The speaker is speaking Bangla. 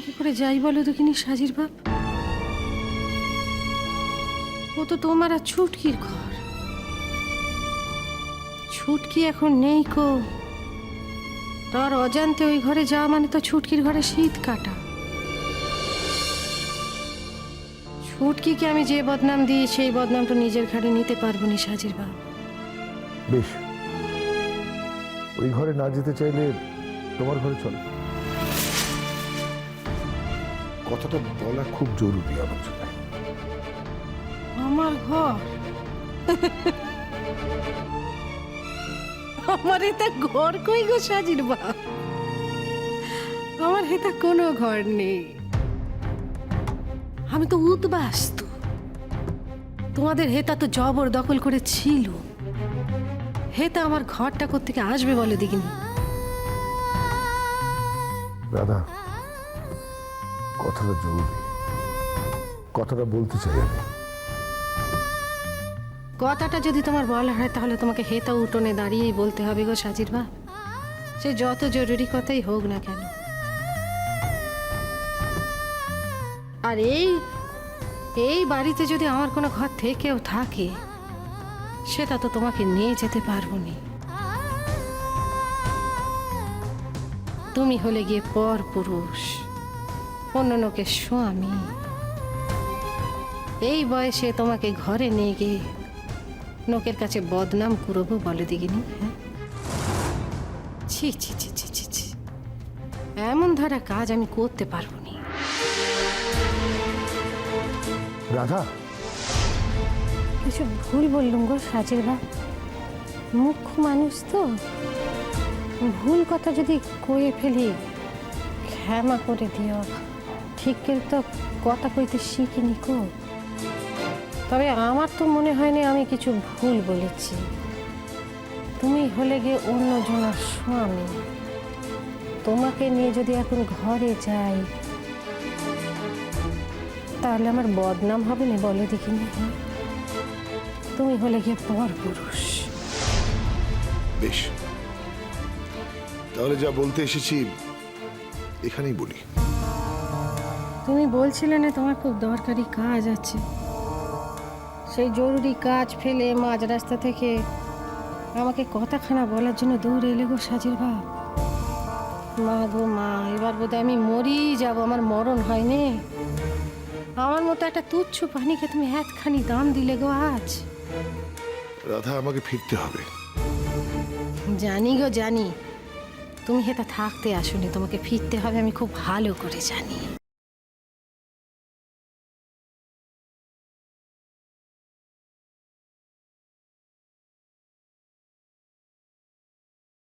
কি করে যাই বলো দেখিনি সাজির বাপ? ও তো তোমার আর ছুটকির ঘর। ছুটকি এখন নেই কো, তোর অজান্তে ওই ঘরে যাওয়া মানে তো ছুটকির ঘরে শীত কাটা। ছুটকিকে আমি যে বদনাম দিই সেই বদনামটা নিজের ঘাড়ে নিতে পারবো না সাজির বাপ। বেশ, ওই ঘরে না যেতে চাইলে তোমার ঘরে চলো। কথাটা বলা খুব জরুরি আমার জন্য। আমার ঘর? আমার এটা ঘর কই গো সাজির বাপ? আমার এটা কোনো ঘর নেই। আমি তো উদ্বাস্তু। তোমাদের হেতা তো জবর দখল করে ছিল। হেতা আমার ঘরটা কোত্থেকে আসবে বলে দেখিনি। রাধা, কথাটা জরুরি, কথাটা বলতে চাই আমি। কথাটা যদি তোমার বলা হয় তাহলে তোমাকে হেতা উঠোনে দাঁড়িয়েই বলতে হবে গো সাজির বাপ, সে যত জরুরি কথাই হোক না কেন। আর এই বাড়িতে যদি আমার কোনো ঘর থেকেও থাকে সেটা তো তোমাকে নিয়ে যেতে পারবো না। তুমি হলে গিয়ে পর পুরুষ, অন্য লোকের স্বামী। এই বয়সে তোমাকে ঘরে নিয়ে গিয়ে লোকের কাছে বদনাম করবো বলে দিগিনি? হ্যাঁ, ছি ছি ছি ছি ছি ছি, এমন ধরা কাজ আমি করতে পারবো না। রাধা, কিছু ভুল বললুম গো সাজির বাপ, মুখ্য মানুষ তো, ভুল কথা যদি কয়ে ফেলি ক্ষমা করে দিও। ঠিক তো কথা কইতে শিখিনি কো। তবে আমার তো মনে হয়নি আমি কিছু ভুল বলেছি। তুমি হলে গিয়ে অন্যজনের স্বামী, তোমাকে নিয়ে যদি এখন ঘরে যাই তাহলে আমার বদনাম হবে না বলে দেখিনি? তুমি হলে গিয়ে পর পুরুষ। বেশ, তাহলে যা বলতে এসেছি এখানেই বলি। তুমি বলছিলে না তোমার খুব দরকারি কাজ আছে, সেই জরুরি কাজ ফেলে মাঝ রাস্তা থেকে আমাকে কথাখানা বলার জন্য দৌড়ে এলে গো সাজির বাপ। মা গো মা, এবার বোধহয় আমি মরেই যাব, আমার মরণ হয়নি। আমার মতো একটা তুচ্ছ পানিকে তুমি এতখানি দাম দিলে গো আজ। রাধা, আমাকে ফিরতে হবে। জানি গো জানি, তুমি হেতা থাকতে আসোনি, তোমাকে ফিরতে হবে আমি খুব ভালো করে জানি।